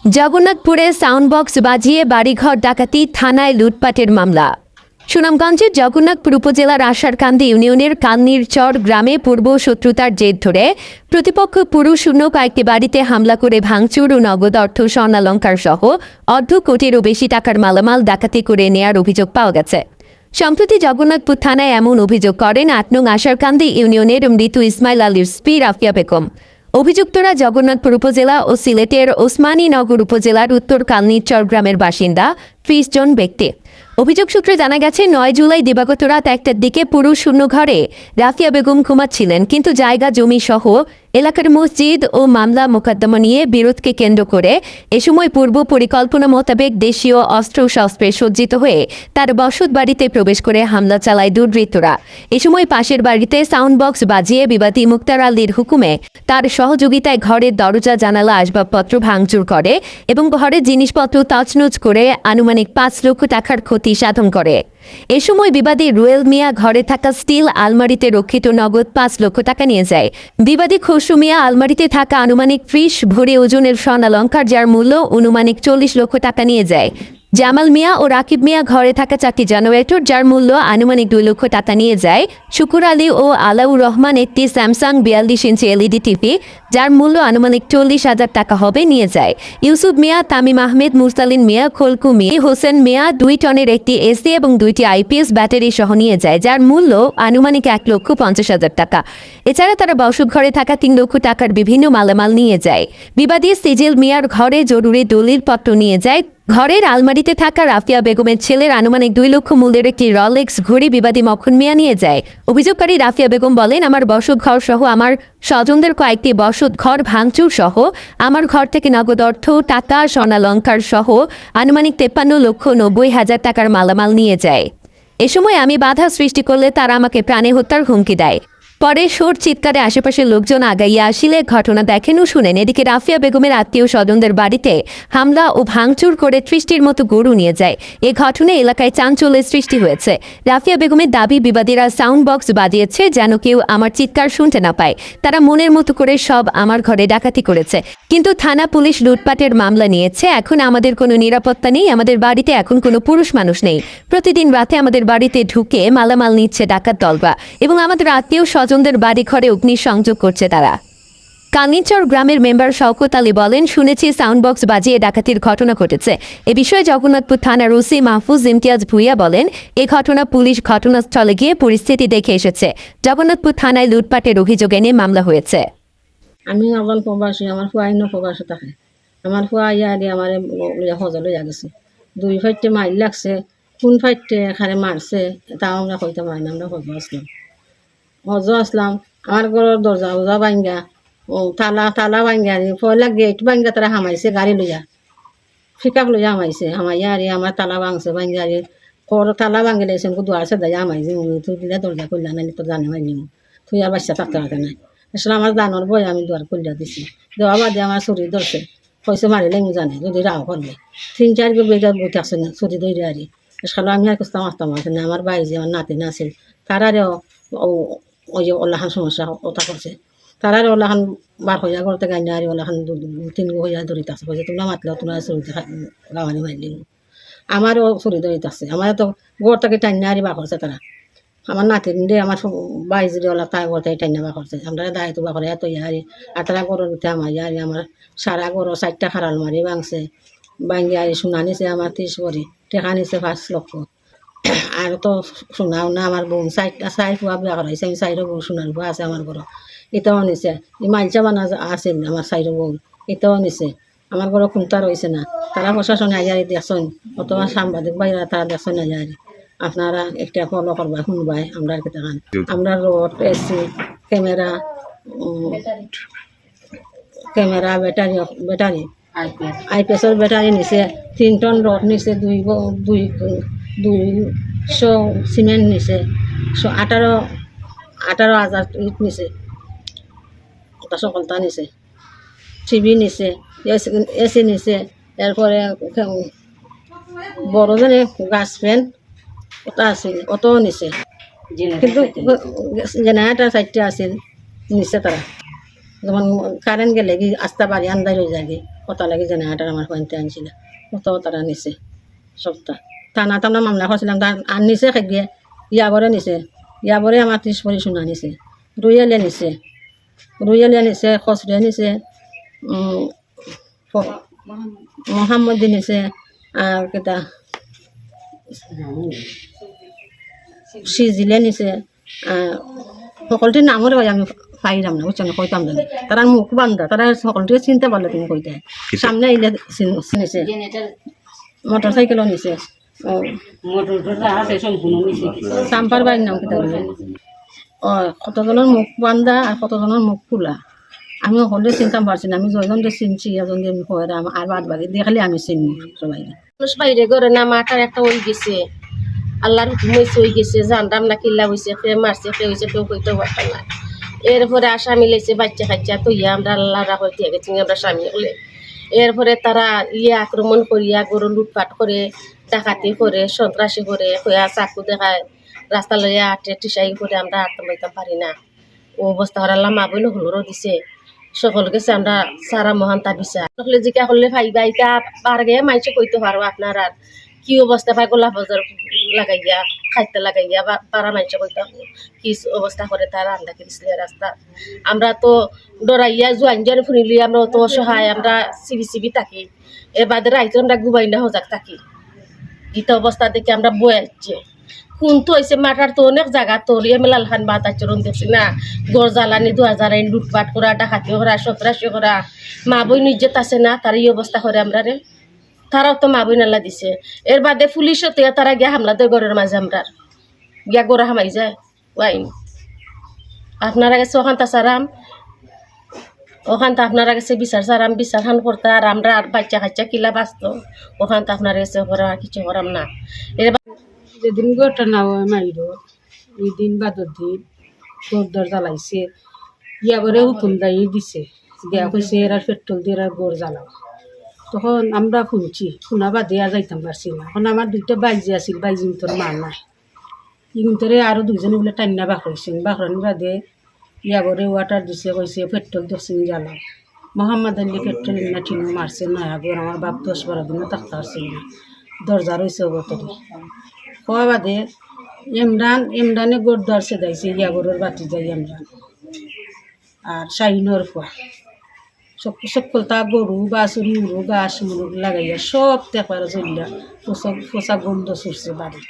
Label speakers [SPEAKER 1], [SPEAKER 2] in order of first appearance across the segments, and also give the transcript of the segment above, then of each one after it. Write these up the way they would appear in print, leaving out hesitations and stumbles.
[SPEAKER 1] জগন্নাথপুরে sound box বাজিয়ে বাড়িঘর ডাকাতি, থানায় লুটপাটের মামলা। সুনামগঞ্জের জগন্নাথপুর উপজেলার আশারকান্দি ইউনিয়নের কান্নিরচর গ্রামে পূর্ব শত্রুতার জের ধরে প্রতিপক্ষ পুরুষশূন্য কয়েকটি বাড়িতে হামলা করে ভাঙচুর ও নগদ অর্থ, স্বর্ণালংকার সহ অর্ধ কোটিরও বেশি টাকার মালামাল ডাকাতি করে নেয়ার অভিযোগ পাওয়া গেছে। সম্প্রতি জগন্নাথপুর থানায় এমন অভিযোগ করেন ৮ নং আশারকান্দি ইউনিয়নের মৃত ইসমাইল আলীর স্ত্রী রাফিয়া বেগম। অভিযুক্তরা জগন্নাথপুর উপজেলা ও সিলেটের ওসমানীনগর উপজেলার উত্তর কালনিরচর গ্রামের বাসিন্দা ৩০ জন ব্যক্তি। অভিযোগ সূত্রে জানা গেছে ৯ জুলাই দিবাগত রাত ১টার দিকে পুরুষ শূন্য ঘরে রাফিয়া বেগম ঘুমাচ্ছিলেন, কিন্তু জায়গা জমি সহ এলাকার মসজিদ ও মামলা মোকদ্দমা নিয়ে বিরোধকে কেন্দ্র করে এ সময় পূর্ব পরিকল্পনা মোতাবেক দেশীয় অস্ত্রশস্ত্রে সজ্জিত হয়ে তার বসত বাড়িতে প্রবেশ করে হামলা চালায় দুর্বৃত্তরা। এ সময় পাশের বাড়িতে সাউন্ড বক্স বাজিয়ে বিবাদী মুক্তার আলীর হুকুমে তার সহযোগিতায় ঘরের দরজা, জানালা, আসবাবপত্র ভাঙচুর করে এবং ঘরের জিনিসপত্র তছনছ করে আনুমানিক ৫ লক্ষ টাকার ক্ষতি সাধন করে। এ সময় বিবাদী রুয়েল মিয়া ঘরে থাকা স্টিল আলমারিতে রক্ষিত নগদ ৫ লক্ষ টাকা নিয়ে যায়। বিবাদী খসরু মিয়া আলমারিতে থাকা আনুমানিক ৩০ ভরি ওজনের স্বর্ণালংকার, যার মূল্য অনুমানিক ৪০ লক্ষ টাকা নিয়ে যায়। জামাল মিয়া ও রাকিব মিয়া ঘরে থাকা ৪টি জেনারেটর, যার মূল্য আনুমানিক ২ লক্ষ টাকা নিয়ে যায়। শুকুর আলী ও আলাউর রহমান একটি স্যামসাং ৪২ ইঞ্চি এলইডি টিভি, যার মূল্য আনুমানিক ৪০,০০০ টাকা হবে, নিয়ে যায়। ইউসুফ মিয়া, তামিম আহমেদ, মুরসালিন মিয়া, খোলকু মিয়া, হোসেন মিয়া ২ টনের একটি এসি এবং ২টি আইপিএস ব্যাটারি সহ নিয়ে যায়, যার মূল্য আনুমানিক ১,৫০,০০০ টাকা। এছাড়া তারা বসত ঘরে থাকা ৩ লক্ষ টাকার বিভিন্ন মালামাল নিয়ে যায়। বিবাদী সিজিল মিয়ার ঘরে জরুরি দলিলপত্র নিয়ে যায়। ঘরের আলমারিতে থাকা রাফিয়া বেগমের ছেলের আনুমানিক ২ লক্ষ মূল্যের একটি রলেক্স ঘড়ি বিবাদী মক্ষণ মিয়া নিয়ে যায়। অভিযোগকারী রাফিয়া বেগম বলেন, আমার বসত ঘর সহ আমার স্বজনদের কয়েকটি বসত ঘর ভাঙচুর সহ আমার ঘর থেকে নগদ অর্থ, টাকা, স্বর্ণালংকার সহ আনুমানিক ৫৩,৯০,০০০ টাকার মালামাল নিয়ে যায়। এ সময় আমি বাধা সৃষ্টি করলে তারা আমাকে প্রাণে হত্যার হুমকি দেয়। পরে সোর চিৎকারে আশেপাশের লোকজন আগাইয়া আসিলে ঘটনা দেখেন ও শুনেন। এদিকে রাফিয়া বেগমের আত্মীয় স্বজনদের বাড়িতে হামলা ও ভাঙচুর করে ৩০টির মতো গরু নিয়ে যায়। এ ঘটনায় এলাকায় চাঞ্চল্যের সৃষ্টি হয়েছে। রাফিয়া বেগমের দাবি, বিবাদীরা সাউন্ড বক্স বাজিয়েছে যেন কেউ আমার চিৎকার শুনতে না পায়। তারা মনের মতো করে সব আমার ঘরে ডাকাতি করেছে, কিন্তু থানা পুলিশ লুটপাটের মামলা নিয়েছে। এখন আমাদের কোনো নিরাপত্তা নেই, আমাদের বাড়িতে এখন কোনো পুরুষ মানুষ নেই। প্রতিদিন রাতে আমাদের বাড়িতে ঢুকে মালামাল নিচ্ছে ডাকাত দলরা এবং আমাদের আত্মীয় স্বজনদের বাড়ি ঘরে অগ্নিসংযোগ করছে তারা। কালনিরচর গ্রামের মেম্বার শওকত আলী বলেন, শুনেছি সাউন্ড বক্স বাজিয়ে ডাকাতির ঘটনা ঘটেছে। এ বিষয়ে জগন্নাথপুর থানার ওসি মাহফুজ ইমতিয়াজ ভুইয়া বলেন, এ ঘটনা পুলিশ ঘটনাস্থলে গিয়ে পরিস্থিতি দেখে এসেছে। জগন্নাথপুর থানায় লুটপাটের অভিযোগ এনে মামলা হয়েছে।
[SPEAKER 2] আমি অকল প্রবাসী, আমার ফুয়া অন্য প্রবাসে থাকে। আমার ফুয়া ইয়া দিয়ে আমার হজা লইয়া গেছে। ২ ফাইটে মাইল লাগছে, কোন ফাইটে এখানে মারছে তাও আমরা কইতে পারি না। আমরা হজ আসলাম, আমার ঘরের দরজা ভাঙ্গা, তালা ভাঙ্গা, পয়লা গেট ভাঙ্গা তারা হামাইছে গাড়ি লইয়া, পিকআপ লইয়া হামাইছে। হামাইয়া আরে আমার তালা ভাঙছে, ভাঙ্গা আরে তালা ভাঙ্গে লেগেছে, দুয়ার সাথে হামাইছে। তুই দিলে দরজা করলা নাই তো জানে মাইনি, তুই আর বাচ্চা থাকতে পারতে নাই। আসলে আমার দানোর বই আমি দুয়ার করিয়া দিছি। দেওয়া বাদে আমার চুরি ধরছে, পয়সা মারিলে আমি জানে যদি রাও করবে ৩-৪ বেগার বইতে আসছে না চুরি ধরে আরি। আসলে আমি আর কিছু মারতাম আসে না। আমার ভাই যে আমার নাতি না আছে তারারেও ওই যে ওলাখান সমস্যা ওটা করছে, তারারে ওলাখান বার হইয়া করতে গাই না, আর ওলাখান 2-3 হইয়া ধরিতে আসছে। পয়সা তোমরা মাতলেও তোমরা চুরিতে গাওয়ানি মারলি। আমারও চুরি ধরিতে আসছে, আমার তো গোড় থেকে টাইনা আরি বার করছে তারা। আমার নাতিন দে আমার ভাই যদি ওলা তাই করতে টাইনা বার করছে। আমরা দায়িত্ব বা করে এত ইয়ারি আর তারা গরুর ভিতরে আমার ইয়ারি আমার সারা গরু 4টা খারাল মারি ভাঙছে, ভাঙ্গি আরি সোনা নিছে আমার 30 ভরি, টেকা নিছে 5 লক্ষ। আর তো শোনাও না, আমার বোন 4 ফুয়া বিয়া করাইছে, আমি 4 বউ সোনার বুয়া আছে আমার ঘর, এটাও নিছে। মাইলচা বানা আছে আমার 4 বউ, এটাও নিছে। আমার ঘরে খুঁটা রয়েছে না। তারা প্রশাসনে আইয়ারি দেখছেন, অথবা সাংবাদিক বাইরা তারা দেখছেন আইয়ারি। আপনারা একটা ফলো করবা, শুনবাই আমরা আর কেটে আমরা রোড, এসি, ক্যামেরা, ব্যাটারি আইপিএসের ব্যাটারি নিছে, 3 টন রড নিছে, 200 সিমেন্ট নিছে, 18,000 ইট নিছে, ওটা সকলটা নিছে। টিভি নিছে, এসি নিছে, এরপরে বড় জনে গাছ ফ্যান ওটা আছিল, অতও নিছে। কিন্তু জেনারেটার 4টা আছিল, নিছে তারা। যেমন কারেন্ট গেলে কি আস্তা বাড়ি আন্দাজ হয়ে যায় কত লাগে জেনারেটার আমার পয়েন্টে আনছিল কত তারা নিছে সপ্তাহ টানা টানা মামলা করছিলাম আর নিছে খেয়ে ইয়াবরে নিছে ইয়াবরে আমার 30 পরি শোনা নিছে রুইয়ালিয়া নিছে খসরিয়া নিছে মোহাম্মদ নিছে আর কেটা সিজিলে নিছে সকলটির নামরে আমি পাইলাম না বুঝছো না কইতাম না তারা মুখ বান্ধা তারা সকলটিকে চিনতে পারলে তুমি কইতে সামনে আইলে নিছে মোটর সাইকেলও নিছে চাম্পার বাড়ির নাম কেটা ও কতজনের মুখ বান্ধা আর কতজনের মুখ খোলা আমি হলে চিনতাম পারছি না আমি যজন চিনছি এজন আমি কয়ে আর বাদ বাকি দেখালে আমি চিনি সবাই
[SPEAKER 3] মানুষ বাইরে করে না মাটার একটা ওই গেছে আল্লাহর হুকুম হয়েছে ওই গেছে জানতাম না কিল্লা হয়েছে কে মারছে কে হয়েছে কেউ কইতে পারতাম না এরপরে আসামি লেছে বাচ্চা কাচ্চা তো ইয়া আমরা আল্লাহরা হইতে গেছি আমরা স্বামী হলে এরপরে তারা আক্রমণ করিয়া গরু লুটপাট করে ডাকাতি করে সন্ত্রাসী করে হইয়া চাকু দেখায় রাস্তা লইয়া আটে টিসাই করে আমরা আটতে লইতাম পারি না ও অবস্থা হর আল্লাহ মা বইন হলুরও দিছে সকল গেছে আমরা সারা মহান তা বিচার সকলে জিকা করলে ভাইবা ইটা পার গে মাইছে কইতে পারবো আপনার আর কি অবস্থা পায় গোলাপ বাজার লাগাইয়া খাইতে লাগাইয়া বা পাড়া মাইছে কইতে কি অবস্থা করে তারা আন্দা কিনছিলে রাস্তা আমরা তো ডরাইয়া জোয়ান ফুনিলি আমরা অত অসহায় আমরা সিবি থাকি এর বাদে রাইতে আমরা গুবাইনা হজাক থাকি ইটা অবস্থা দেখে আমরা বয়াচ্ছে কোন তো হয়েছে মাটার তো অনেক জায়গা তোর এমএলআল খান বাত আচরণ দেখছি না গড় জ্বালানি 2000 লুটপাট করা ডাকাতি করা সন্ত্রাসী করা মা বই নিজেত আছে না তার এই অবস্থা করে আমরা রে তারাও তো মা বই নালা দিছে এর বাদে পুলিশও তো তারা গিয়া হামলা দেয় ঘরের মাঝে আমরা গিয়া গোড়া হামাই যায় ওয়াইন আপনারা গেছে ওখানটা সারাম ওখানটা আপনারা গেছে বিচার সারাম বিচার খান করতে আর আমরা আর বাচ্চা কাচ্চা কিলা বাঁচত ওখানটা আপনারা গেছে করা আর কিছু করাম না এর
[SPEAKER 4] যেদিন ঘটনা হয় মাইর ওই দিন বাদর দিন গোর জ্বালাইছে ইয়াবরে হুকুম দায়ী দিছে দেয়া কইছে এরা পেট্রোল দিয়ে আর গোর জ্বালাও তখন আমরা শুনছি শোনা বাদে আর যাইতাম পারছি না এখন আমার 2টা বাইজি আছিল বাইজি তোর মার নাই ইগুন্তরে আরও 2জনে বলে টান্না বাকরাইছেন বাকরানি বাদে ইয়াবরে ওয়াটার দিছে কইছে পেট্রোল দোষিন জ্বালাও মোহাম্মদ আলী পেট্রোল না ঠিনো মারছে নয়া গোর আমার বাপ 10-12 দিনও থাকতে পারছিল না দরজা রয়েছে অবতরে হওয়া বাদে ইমরানে গোর দর্শে যাইছে ইয়াগরের বাতি যাই ইমরান আর শাহিনোর খোয়া সকলতা গরু বাছুরি উড়ো গাছ মুরগ লাগাইয়া সব দেখবার চলিয়া পোশাক গন্ধ ছুটছে বাড়ি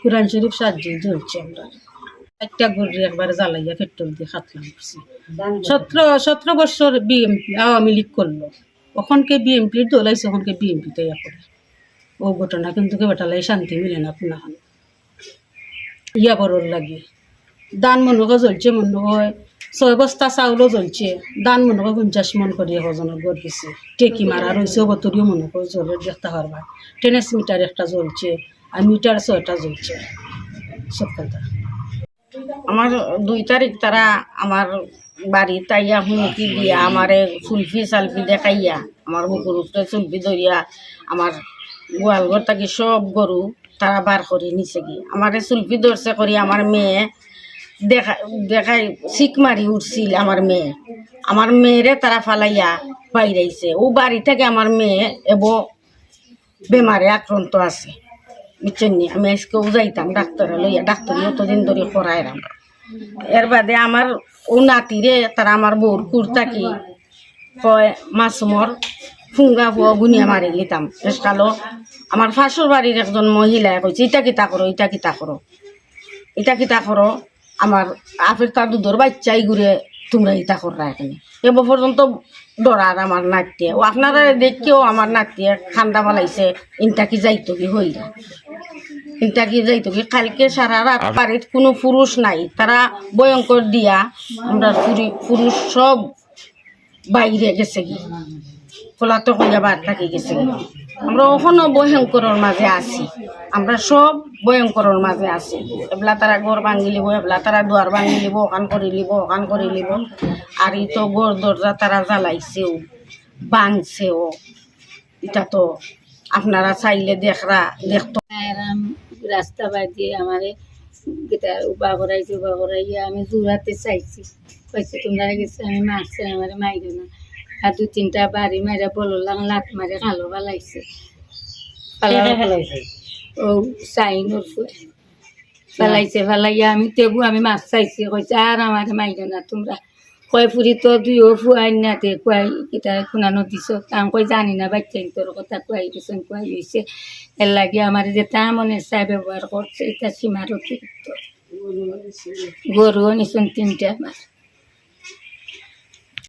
[SPEAKER 4] কোরআন শরীফ সাজিয়ে জ্বলছে আমরা একটা গরু একবার জ্বালাইয়া পেট্রোল দিয়ে খাতলাম করছি 17 বছর বিএমপি আওয়ামী লীগ করলো ওখানকে বিএমপির দলাইছে ওখানকে বিএমপি তৈরি করে ও ঘটনা কিন্তু বেটালাই শান্তি মিলে না পুনাখান ইয়া বড়র লাগে দান মনোকে জ্বলছে মনে হয় 6 বস্তা চাউলও জ্বলছে দান মনোকে 50 মন করিয়া হজনের গড় গেছে টেকি মারা রয়েছে বতরিও মনোকে জ্বলে দেখতে পারবা ট্রান্সমিটার একটা জ্বলছে আর মিটার 6টা জ্বলছে সব কথা
[SPEAKER 3] আমার 2 তারিখ তারা আমার বাড়ি তাইয়া হুমকি দিয়া আমারে সুলফি সালফি দেখাইয়া আমার বুকুর উপরে সুলফি ধরিয়া আমার গোয়ালঘর থাকি সব গরু তারা বার করে নিছে কি আমার সুলফি ধরছে করি আমার মেয়ে দেখাই শিক মারি উঠছিল আমার মেয়েরে তারা ফালাইয়া বাইরাইছে ও বাড়ি থেকে আমার মেয়ে বেমারে আক্রান্ত আছে বুঝছেন নি আমি আজকেও যাইতাম ডাক্তারে লইয়া ডাক্তারি অতদিন ধরে করাইলাম এর বাদে আমার ও নাতিরে তারা আমার বউর কুর্তাকি কয় মাসুমর ফুঙ্গা ফুয়া গুনিয়া মারি লিতাম এসকালো আমার ফাঁসুর বাড়ির একজন মহিলা কইছে এটা কিতা করো আমার আপের তার দুধর বাচ্চাই ঘুরে তোমরা ইটা কররা এখানে এ পর্যন্ত ডরার আমার নাতিয়ে ও আপনারা দেখেও আমার নাতিয়ে খান্দা পালাইছে ইনটা কি যাইতো কি হইরা কালকে সারা রাত বাড়িতে কোনো পুরুষ নাই তারা ভয়ঙ্কর দিয়া আমরা পুরুষ সব বাইরে গেছে কি ফলাতে কইয়া বার থাকি গেছে আমরা ওখানে ভয়ঙ্করের মাঝে আছি আমরা সব ভয়ঙ্করের মাঝে আছি এবলা তারা ঘর ভাঙি লিব এবলা তারা দুয়ার ভাঙি লিব ওখান করে লিব আর ই তো ঘর দরজা তারা জ্বালাইছেও ভাঙছেও এটা তো আপনারা চাইলে দেখতো
[SPEAKER 4] রাস্তা বাদিয়ে আমারে উবা করাইয়া আমি জোড়াতে চাইছি কইছে তোমরা গেছে আমি মারছে আমার মাইরো না আর 2-3টা বাড়ি মারে বললাম লাত মারে খালো বালাইছে ও সাইন ওর ফালাইছে ফালাইয়া আমি তেবু আমি মাছ চাইছি কইছে আর আমার মাইরো না তোমরা কয় ফুরি তো দুইও ফুয়াই না তে কুয়াই এটা খুনানো দিছ আমি কই জানি না বাচ্চা তোর কথা কুয়াই দিছেন কুয়াই হয়েছে এর লাগে আমার যেটা মনে চাই ব্যবহার করছে এটা সীমার অতিরিক্ত গরুও নিছেন 3টা আমার